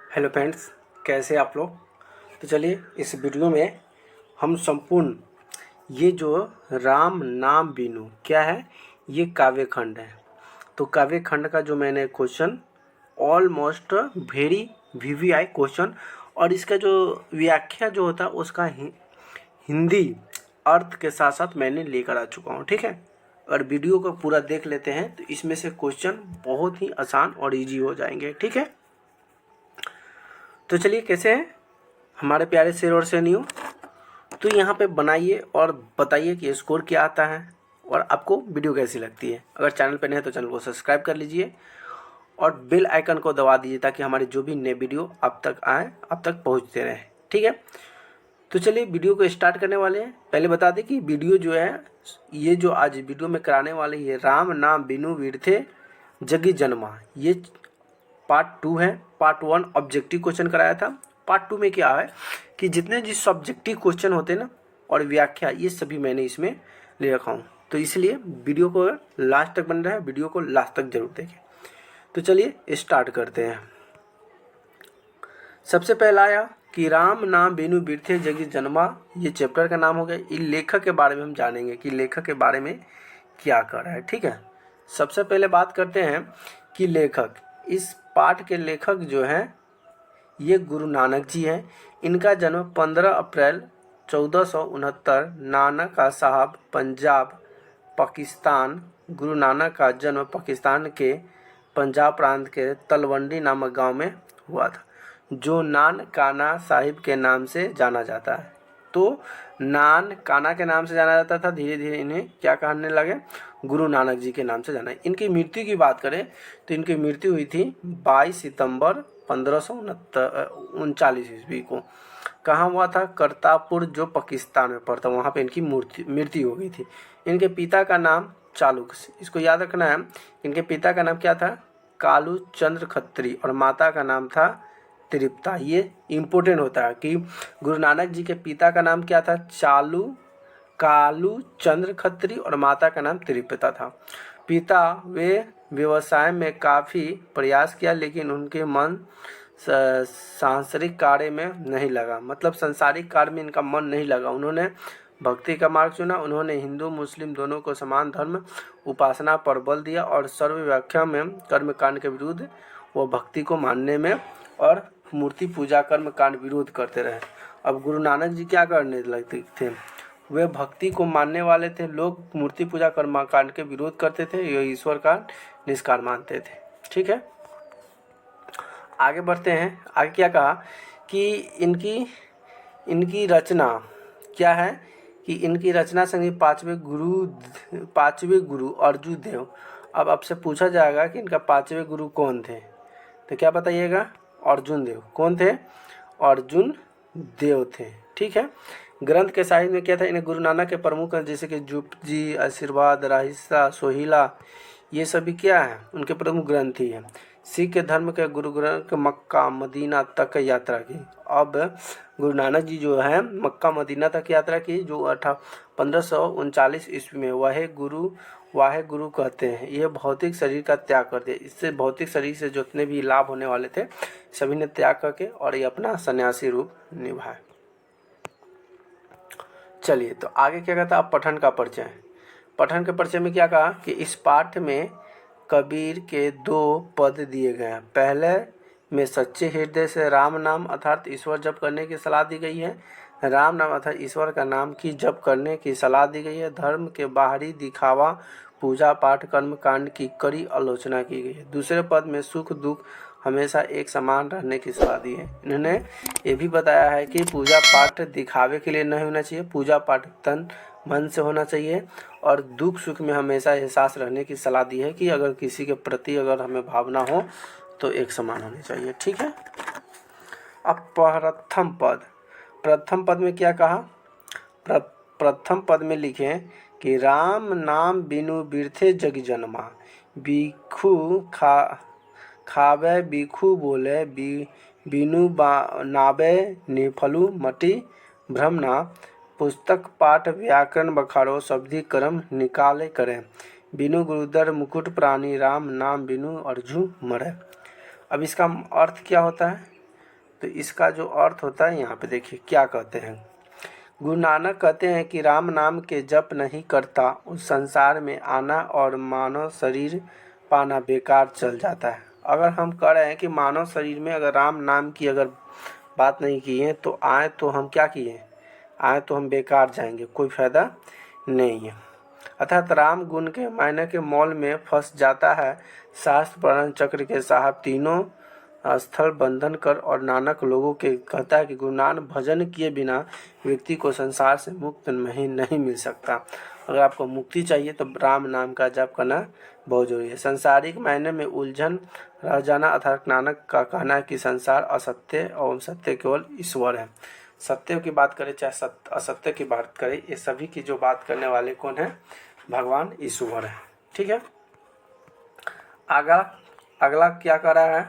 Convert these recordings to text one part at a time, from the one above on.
Hello friends, कैसे आप लोग। तो चलिए इस वीडियो में हम संपूर्ण ये जो राम नाम बीनू क्या है, ये काव्य खंड है। तो काव्य खंड का जो मैंने question almost very VVI question और इसका जो व्याख्या जो होता है उसका हिंदी अर्थ के साथ साथ मैंने लेकर आ चुका हूँ। ठीक है, अगर वीडियो को पूरा देख लेते हैं तो इसमें से क्वेश्चन बहुत ही आसान और इजी हो जाएंगे। ठीक है, तो चलिए कैसे हैं हमारे प्यारे शेर और शेरनियों। तो यहाँ पे बनाइए और बताइए कि स्कोर क्या आता है और आपको वीडियो कैसी लगती है। अगर चैनल पर नए हैं तो चैनल को सब्सक्राइब कर लीजिए और बेल आइकन को दबा दीजिए ताकि हमारे जो भी नए वीडियो आप तक आए, आप तक पहुँचते रहे। ठीक है, तो चलिए वीडियो को स्टार्ट करने वाले हैं। पहले बता दें कि वीडियो जो है, ये जो आज वीडियो में कराने वाले ये राम नाम बिनु वीरथे जगी जन्मा, ये पार्ट 2 है। पार्ट 1 ऑब्जेक्टिव क्वेश्चन कराया था। पार्ट 2 में क्या है कि जितने जिस सब्जेक्टिव क्वेश्चन होते हैं ना और व्याख्या, ये सभी मैंने इसमें ले रखा हूँ। तो इसलिए वीडियो को लास्ट तक बन रहा है, वीडियो को लास्ट तक जरूर देखें। तो चलिए स्टार्ट करते हैं। सबसे पहला आया कि राम नाम बिनु बिरथे जगी जन्मा, ये चैप्टर का नाम हो गया। ये लेखक के बारे में हम जानेंगे कि लेखक के बारे में क्या कर रहा है। ठीक है, सबसे पहले बात करते हैं कि लेखक, इस पाठ के लेखक जो हैं ये गुरु नानक जी हैं। इनका जन्म 15 अप्रैल 1469 नानका साहब पंजाब पाकिस्तान। गुरु नानक का जन्म पाकिस्तान के पंजाब प्रांत के तलवंडी नामक गांव में हुआ था, जो नानकाना साहिब के नाम से जाना जाता है। तो नानकाना के नाम से जाना जाता था, धीरे धीरे इन्हें क्या कहने लगे, गुरु नानक जी के नाम से जाना। इनकी मृत्यु की बात करें तो इनकी मृत्यु हुई थी 22 सितंबर 1539 ईस्वी को। कहाँ हुआ था? करतारपुर, जो पाकिस्तान में पड़ता, वहाँ पे इनकी मृत्यु हो गई थी। इनके पिता का नाम चालुक, इसको याद रखना है। इनके पिता का नाम क्या था? कालू चंद्र खत्री, और माता का नाम था तृप्ता। ये इम्पोर्टेंट होता है कि गुरु नानक जी के पिता का नाम क्या था? कालू चंद्र खत्री, और माता का नाम तृप्ता था। पिता वे व्यवसाय में काफ़ी प्रयास किया, लेकिन उनके मन सांसारिक कार्य में नहीं लगा, मतलब संसारिक कार्य में इनका मन नहीं लगा। उन्होंने भक्ति का मार्ग चुना। उन्होंने हिंदू मुस्लिम दोनों को समान धर्म उपासना पर बल दिया और सर्व व्याख्या में कर्म कांड के विरुद्ध वो भक्ति को मानने में और मूर्ति पूजा कर्म कांड विरोध करते रहे। अब गुरु नानक जी क्या करने लगते थे? वे भक्ति को मानने वाले थे। लोग मूर्ति पूजा कर्म कांड के विरोध करते थे, ये ईश्वर का निष्कार मानते थे। ठीक है, आगे बढ़ते हैं। आगे क्या कहा कि इनकी रचना क्या है कि इनकी रचना संगी पांचवें गुरु अर्जुन देव। अब आपसे पूछा जाएगा कि इनका पांचवें गुरु कौन थे, तो क्या बताइएगा? अर्जुन देव। कौन थे? अर्जुन देव थे। ठीक है, ग्रंथ के साहित्य में क्या था? इन्हें गुरु नानक के प्रमुख जैसे कि जुप जी, आशीर्वाद, राहिसा, सोहिला, ये सभी क्या है? उनके प्रमुख ग्रंथ ही है। सिख के धर्म के गुरु ग्रंथ मक्का मदीना तक यात्रा की। अब गुरु नानक जी जो है मक्का मदीना तक यात्रा की, जो 1539 ईस्वी में वाहे गुरु कहते हैं। यह भौतिक शरीर का त्याग कर दिया। इससे भौतिक शरीर से जितने भी लाभ होने वाले थे सभी ने त्याग करके और ये अपना सन्यासी रूप निभाए। चलिए, तो आगे क्या कहता है? अब पठन का परिचय। पठन के परिचय में क्या कहा कि इस पाठ में कबीर के 2 पद दिए गए हैं। पहले में सच्चे हृदय से राम नाम अर्थात ईश्वर जप करने की सलाह दी गई है। राम नाम अर्थात ईश्वर का नाम की जप करने की सलाह दी गई है। धर्म के बाहरी दिखावा, पूजा पाठ कर्म कांड की कड़ी आलोचना की गई है। दूसरे पद में सुख दुख हमेशा एक समान रहने की सलाह दी है। इन्होंने ये भी बताया है कि पूजा पाठ दिखावे के लिए नहीं होना चाहिए, पूजा पाठ तन मन से होना चाहिए, और दुख सुख में हमेशा एहसास रहने की सलाह दी है कि अगर किसी के प्रति अगर हमें भावना हो तो एक समान होनी चाहिए। ठीक है, अब प्रथम पद में क्या कहा? प्रथम पद में लिखें कि राम नाम बिनु बिरथे जग जन्मा। भिक्षु खावे भिक्षु बोले, बिनु नावे निफलु मटी भ्रमना। पुस्तक पाठ व्याकरण बखारो, शब्दीकरण निकाले करें। बिनु गुरुदर मुकुट प्राणी, राम नाम बिनु अर्जु मरे। अब इसका अर्थ क्या होता है? तो इसका जो अर्थ होता है यहाँ पे देखिए क्या कहते हैं। गुरु नानक कहते हैं कि राम नाम के जप नहीं करता उस संसार में आना और मानव शरीर पाना बेकार चल जाता है। अगर हम कह रहे हैं कि मानव शरीर में अगर राम नाम की अगर बात नहीं की है तो आए तो हम क्या किए, आए तो हम बेकार जाएंगे, कोई फायदा नहीं है। अर्थात राम गुण के मायने के मौल में फंस जाता है। शास्त्र पुराण चक्र के साहब तीनों स्थल बंधन कर और नानक लोगों के कहता है कि गुरु नानक भजन किए बिना व्यक्ति को संसार से मुक्त नहीं मिल सकता। अगर आपको मुक्ति चाहिए तो राम नाम का जप करना बहुत जरूरी है। सांसारिक मायने में उलझन रह जाना अर्थात नानक का कहना है कि संसार असत्य और सत्य केवल ईश्वर है। सत्य की बात करें चाहे असत्य की बात करें, ये सभी की जो बात करने वाले कौन है, भगवान ईश्वर है। ठीक है, अगला क्या कर रहा है,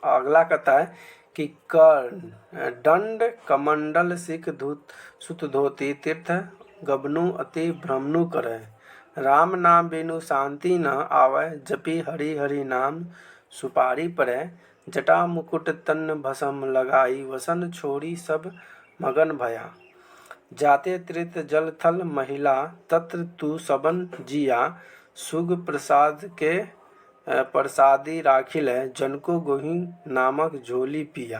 अगला कहता है कि कर्ण दंड कमंडल सिख धूत सुत धोती तीर्थ गबनु अति भ्रमनु करे। राम नाम बिनु शांति न आवे जपी हरि हरि नाम सुपारी पड़े। जटा मुकुट तन भसम लगाई वसन छोड़ी सब मगन भया। जाते तीर्थ जल थल महिला तत्र तू सबन जिया। सुग प्रसाद के प्रसादी राखिल है जनको गोही नामक झोली पिया।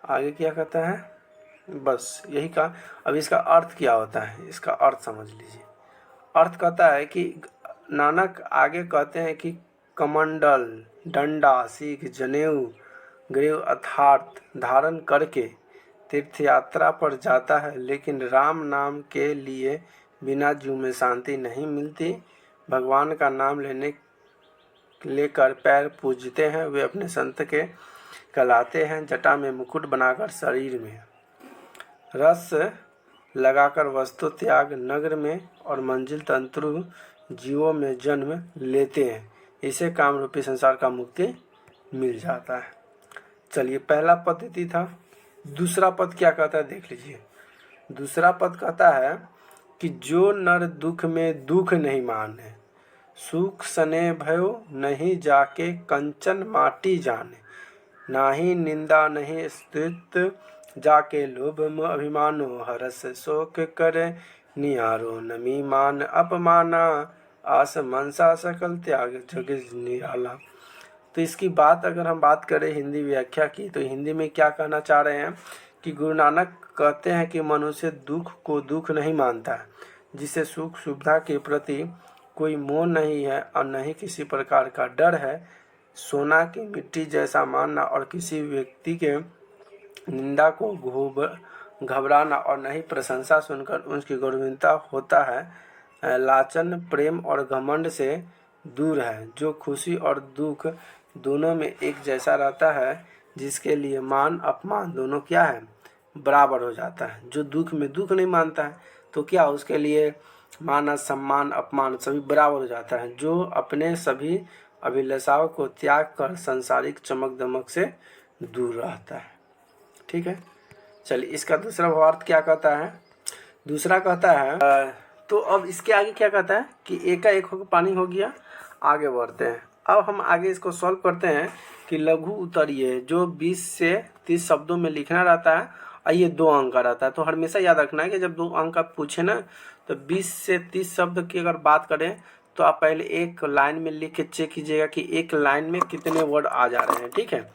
आगे क्या कहता है, बस यही का। अब इसका अर्थ क्या होता है, इसका अर्थ समझ लीजिए। अर्थ कहता है कि नानक आगे कहते हैं कि कमंडल डंडा सीख जनेऊ ग्रीव अर्थात धारण करके तीर्थ यात्रा पर जाता है, लेकिन राम नाम के लिए बिना जीव में शांति नहीं मिलती। भगवान का नाम लेकर पैर पूजते हैं, वे अपने संत के कहलाते हैं। जटा में मुकुट बनाकर शरीर में रस लगाकर वस्तु त्याग नगर में और मंजिल तंत्रु जीवों में जन्म लेते हैं। इसे काम रूपी संसार का मुक्ति मिल जाता है। चलिए, पहला पद्धति था। दूसरा पद क्या कहता है देख लीजिए। दूसरा पद कहता है कि जो नर दुख में दुख नहीं माने, सुख सने भयो नहीं जाके कंचन माटी जाने। नाही निंदा नहीं स्तुत जाके लोभ अभिमानो हरस शोक करे। निहारो नमी मान अपमाना आस मनसा सकल त्याग जग निराला। तो इसकी बात अगर हम बात करें हिंदी व्याख्या की, तो हिंदी में क्या कहना चाह रहे हैं कि गुरु नानक कहते हैं कि मनुष्य दुख को दुख नहीं मानता है, जिसे सुख सुविधा के प्रति कोई मोह नहीं है और नहीं किसी प्रकार का डर है। सोना की मिट्टी जैसा मानना और किसी व्यक्ति के निंदा को घबराना और नहीं प्रशंसा सुनकर उसकी गौरवता होता है। लाचन प्रेम और घमंड से दूर है, जो खुशी और दुख दोनों में एक जैसा रहता है, जिसके लिए मान अपमान दोनों क्या है, बराबर हो जाता है। जो दुख में दुख नहीं मानता है तो क्या उसके लिए मान सम्मान अपमान सभी बराबर हो जाता है। जो अपने सभी अभिलाषाओं को त्याग कर सांसारिक चमक दमक से दूर रहता है। ठीक है, चलिए इसका दूसरा भावार्थ क्या कहता है। दूसरा कहता है तो अब इसके आगे क्या कहता है कि एक का एक होकर पानी हो गया। आगे बढ़ते हैं, अब हम आगे इसको सॉल्व करते हैं कि लघु उत्तरीय जो 20 से 30 शब्दों में लिखना रहता है और ये 2 अंक का रहता है। तो हमेशा याद रखना है कि जब 2 अंक का पूछे ना, तो 20 से 30 शब्द की अगर बात करें तो आप पहले एक लाइन में लिख के चेक कीजिएगा कि एक लाइन में कितने वर्ड आ जा रहे हैं। ठीक है,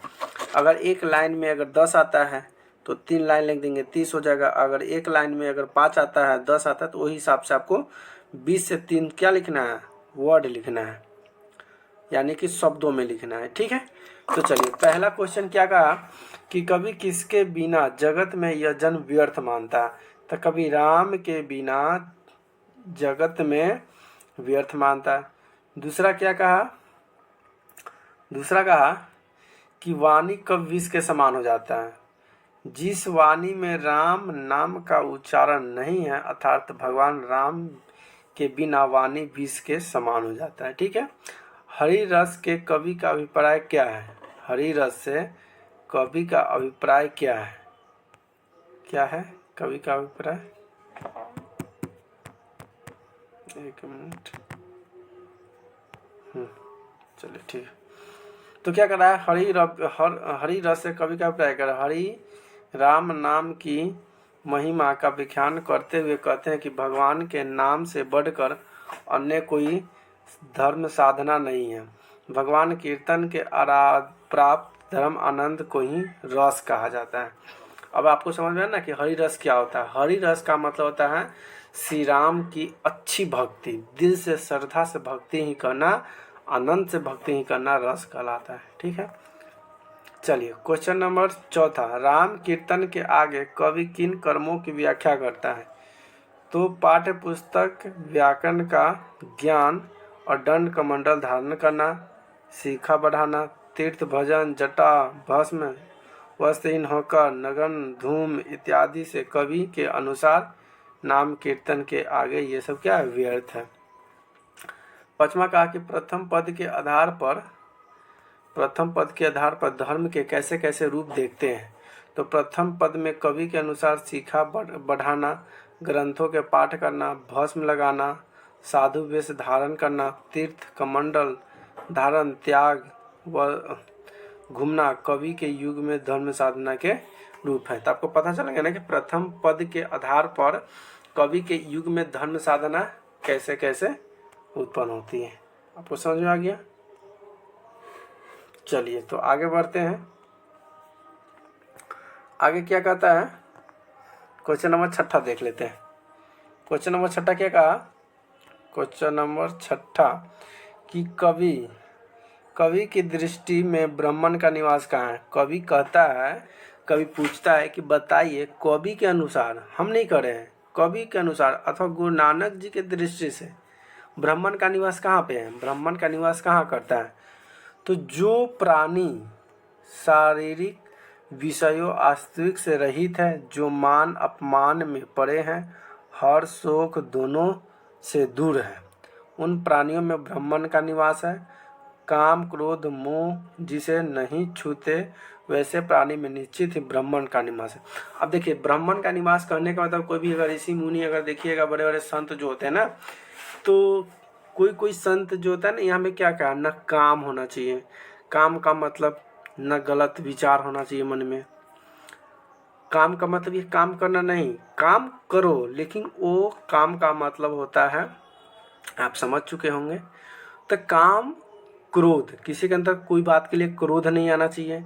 अगर एक लाइन में अगर 10 आता है तो 3 लाइन लिख देंगे, 30 हो जाएगा। अगर एक लाइन में अगर 5 आता है, 10 आता है, तो वही हिसाब से आपको 20 से 3 क्या लिखना है, वर्ड लिखना है, यानी कि शब्दों में लिखना है। ठीक है, तो चलिए पहला क्वेश्चन क्या कहा कि कभी किसके बिना जगत में यह जन्म व्यर्थ मानता। तो कभी राम के बिना जगत में व्यर्थ मानता। दूसरा क्या कहा, दूसरा कहा कि वाणी कब विष के समान हो जाता है। जिस वाणी में राम नाम का उच्चारण नहीं है, अर्थात भगवान राम के बिना वाणी विष के समान हो जाता है। ठीक है, हरि रस के कवि का अभिप्राय क्या है। हरि रस से कवि का अभिप्राय क्या है, क्या है कवि का अभिप्राय, एक मिनट, चलिए ठीक है। तो क्या कर रहा है, हरि रस से कवि का अभिप्राय कर, हरि राम नाम की महिमा का व्याख्यान करते हुए कहते हैं कि भगवान के नाम से बढ़कर अन्य कोई धर्म साधना नहीं है। भगवान कीर्तन के प्राप्त धर्म आनंद को ही रस कहा जाता है। अब आपको समझ में आया ना कि हरि रस क्या होता है। हरि रस का मतलब होता है श्री राम की अच्छी भक्ति, दिल से श्रद्धा से भक्ति ही करना, आनंद से भक्ति ही करना रस कहलाता है। ठीक है, चलिए क्वेश्चन नंबर 4, राम कीर्तन के आगे कवि किन कर्मों की व्याख्या करता है। तो पाठ्य पुस्तक व्याकरण का ज्ञान और दंड कमंडल धारण करना, शिखा बढ़ाना, तीर्थ भजन, जटा भस्म, वस्त्रहीन होकर नगन धूम इत्यादि से कवि के अनुसार नाम कीर्तन के आगे ये सब क्या है, व्यर्थ है। 5वां कहा कि प्रथम पद के आधार पर धर्म के कैसे कैसे रूप देखते हैं। तो प्रथम पद में कवि के अनुसार शिखा बढ़ाना, ग्रंथों के पाठ करना, भस्म लगाना, साधु वेश धारण करना, तीर्थ कमंडल धारण, त्याग व घूमना कवि के युग में धर्म साधना के रूप है। तो आपको पता चलेगा ना कि प्रथम पद के आधार पर कवि के युग में धर्म साधना कैसे कैसे उत्पन्न होती है। आपको समझ में आ गया। चलिए तो आगे बढ़ते हैं। आगे क्या कहता है, क्वेश्चन नंबर 6 देख लेते हैं। क्वेश्चन नंबर 6 क्या कहा, क्वेश्चन नंबर 6 कि कवि की दृष्टि में ब्राह्मण का निवास कहाँ है। कवि पूछता है कि बताइए कवि के अनुसार, हम नहीं कर रहे हैं, कवि के अनुसार अथवा गुरु नानक जी के दृष्टि से ब्राह्मण का निवास कहाँ पे है, ब्राह्मण का निवास कहाँ करता है। तो जो प्राणी शारीरिक विषयों वास्तविक से रहित है, जो मान अपमान में पड़े हैं, हर शोक दोनों से दूर है, उन प्राणियों में ब्राह्मण का निवास है। काम क्रोध मोह जिसे नहीं छूते वैसे प्राणी में निश्चित ही ब्राह्मण का निवास है। अब देखिए ब्राह्मण का निवास करने का मतलब कोई भी अगर ऋषि मुनि अगर देखिएगा, बड़े बड़े संत जो होते हैं ना, तो कोई संत जो होता है ना, यहाँ में क्या कहा, न काम होना चाहिए, काम का मतलब न गलत विचार होना चाहिए मन में। काम का मतलब ये काम करना नहीं, काम करो, लेकिन वो काम का मतलब होता है, आप समझ चुके होंगे। तो काम क्रोध, किसी के अंदर कोई बात के लिए क्रोध नहीं आना चाहिए,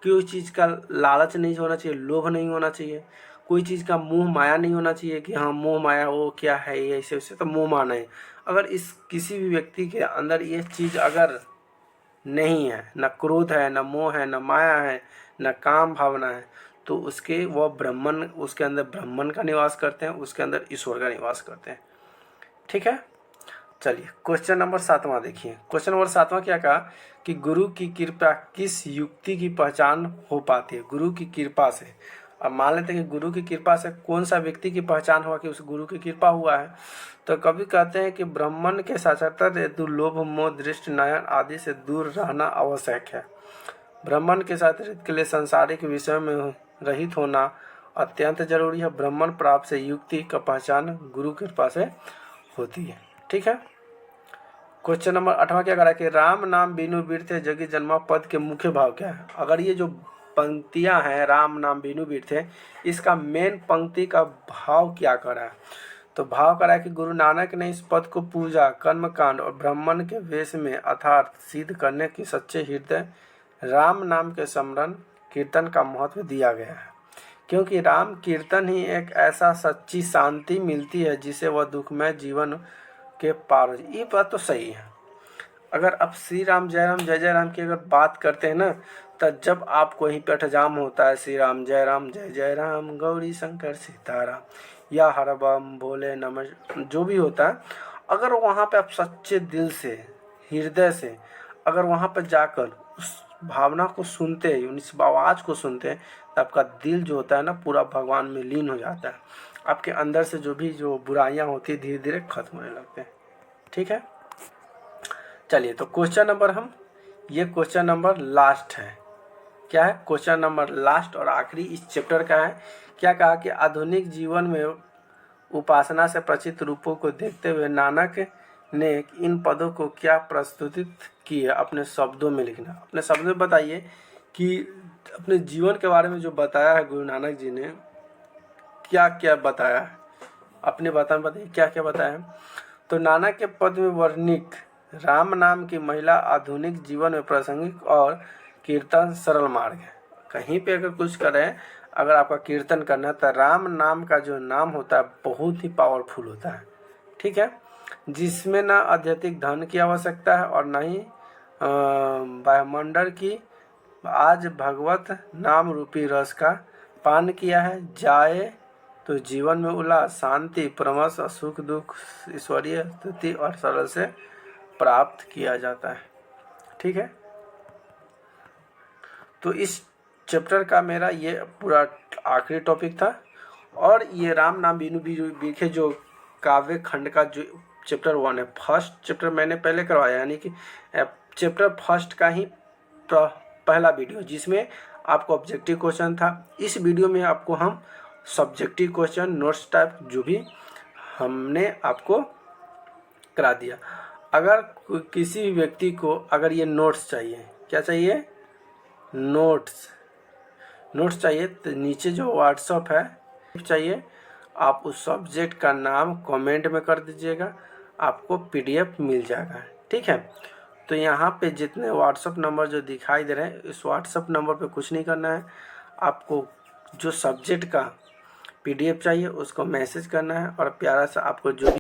कोई चीज़ का लालच नहीं होना चाहिए, लोभ नहीं होना चाहिए, कोई चीज़ का मोह माया नहीं होना चाहिए कि हाँ मोह माया वो क्या है ये ऐसे वैसे, तो मोह माना है। अगर इस किसी भी व्यक्ति के अंदर ये चीज़ अगर नहीं है, न क्रोध है, न मोह है, न माया है, न काम भावना है, तो उसके अंदर ब्राह्मण का निवास करते हैं, उसके अंदर ईश्वर का निवास करते हैं। ठीक है, चलिए क्वेश्चन नंबर 7 देखिए। क्वेश्चन नंबर 7 क्या कहा कि गुरु की कृपा किस युक्ति की पहचान हो पाती है। गुरु की कृपा से, अब मान लेते हैं कि गुरु की कृपा से कौन सा व्यक्ति की पहचान हुआ कि उस गुरु की कृपा हुआ है। तो कभी कहते हैं कि ब्राह्मण के साक्षात्कार हेतु लोभ मोह दृष्टि नयन आदि से दूर रहना आवश्यक है। ब्राह्मण के साक्षात्कार के लिए सांसारिक विषयों में रहित होना अत्यंत जरूरी है। ब्राह्मण प्राप्त से युक्ति का पहचान गुरु की कृपा से होती है। ठीक है, क्वेश्चन नंबर 8 क्या करा कि राम नाम बिनु बीरथे जगी जन्मा पद के मुख्य भाव क्या है। अगर ये जो पंक्तियां हैं राम नाम बिनु बीरथे, इसका मेन पंक्ति का भाव क्या करा है। तो भाव करा कि गुरु नानक ने इस पद को पूजा कर्मकांड और ब्राह्मण के वेश में अर्थात सिद्ध करने की सच्चे हृदय राम नाम के स्मरण कीर्तन का महत्व दिया गया है, क्योंकि राम कीर्तन ही एक ऐसा सच्ची शांति मिलती है जिसे वह दुखमय जीवन के पार हो। ये बात तो सही है। अगर आप श्री राम जय जय राम की अगर बात करते हैं ना, तो जब आपको वहीं पे अठजाम होता है श्री राम जय जय राम गौरी शंकर सीताराम या हर बम भोले नमः जो भी होता है, अगर वहाँ पे आप सच्चे दिल से हृदय से अगर वहाँ पर जाकर उस भावना को सुनते हैं, उस आवाज़ को सुनते हैं, तो आपका दिल जो होता है ना पूरा भगवान में लीन हो जाता है। आपके अंदर से जो बुराइयां होती है धीरे धीरे खत्म होने लगते हैं। ठीक है, चलिए तो ये क्वेश्चन नंबर लास्ट है। क्या है, क्वेश्चन नंबर लास्ट और आखिरी इस चैप्टर का है। क्या कहा कि आधुनिक जीवन में उपासना से प्रचित रूपों को देखते हुए नानक ने इन पदों को क्या प्रस्तुत की है अपने शब्दों में लिखना। अपने शब्दों में बताइए कि अपने जीवन के बारे में जो बताया है गुरु नानक जी ने, क्या क्या बताया है, अपने बातों में बताइए क्या क्या बताया है। तो नानक के पद में वर्णित राम नाम की महिला आधुनिक जीवन में प्रासंगिक और कीर्तन सरल मार्ग है। कहीं पे अगर कुछ करें, अगर आपका कीर्तन करना है तो राम नाम का जो नाम होता है बहुत ही पावरफुल होता है, ठीक है, जिसमें ना आध्यात्मिक धन की आवश्यकता है और न ही वायुमंडल की। आज भगवत नाम रूपी रस का पान किया है, जाए तो जीवन में उल्लास, शांति, परमस, सुख दुख, ईश्वरीय स्तुति और सरल से प्राप्त किया जाता है, ठीक है। तो इस चैप्टर का मेरा ये पूरा आखिरी टॉपिक था। और ये राम नाम बिनु बिखे जो काव्य खंड का जो चैप्टर 1 है, फर्स्ट चैप्टर मैंने पहले करवाया, यानी कि चैप्टर फर्स्ट का ही पहला वीडियो जिसमें आपको ऑब्जेक्टिव क्वेश्चन था। इस वीडियो में आपको हम सब्जेक्टिव क्वेश्चन नोट्स टाइप जो भी हमने आपको करा दिया। अगर किसी भी व्यक्ति को अगर ये नोट्स चाहिए, क्या चाहिए, नोट्स चाहिए, तो नीचे जो व्हाट्सअप है चाहिए, आप उस सब्जेक्ट का नाम कमेंट में कर दीजिएगा, आपको PDF मिल जाएगा, ठीक है। तो यहाँ पे जितने व्हाट्सअप नंबर जो दिखाई दे रहे हैं, इस व्हाट्सअप नंबर पे कुछ नहीं करना है, आपको जो सब्जेक्ट का PDF चाहिए उसको मैसेज करना है और प्यारा सा आपको जो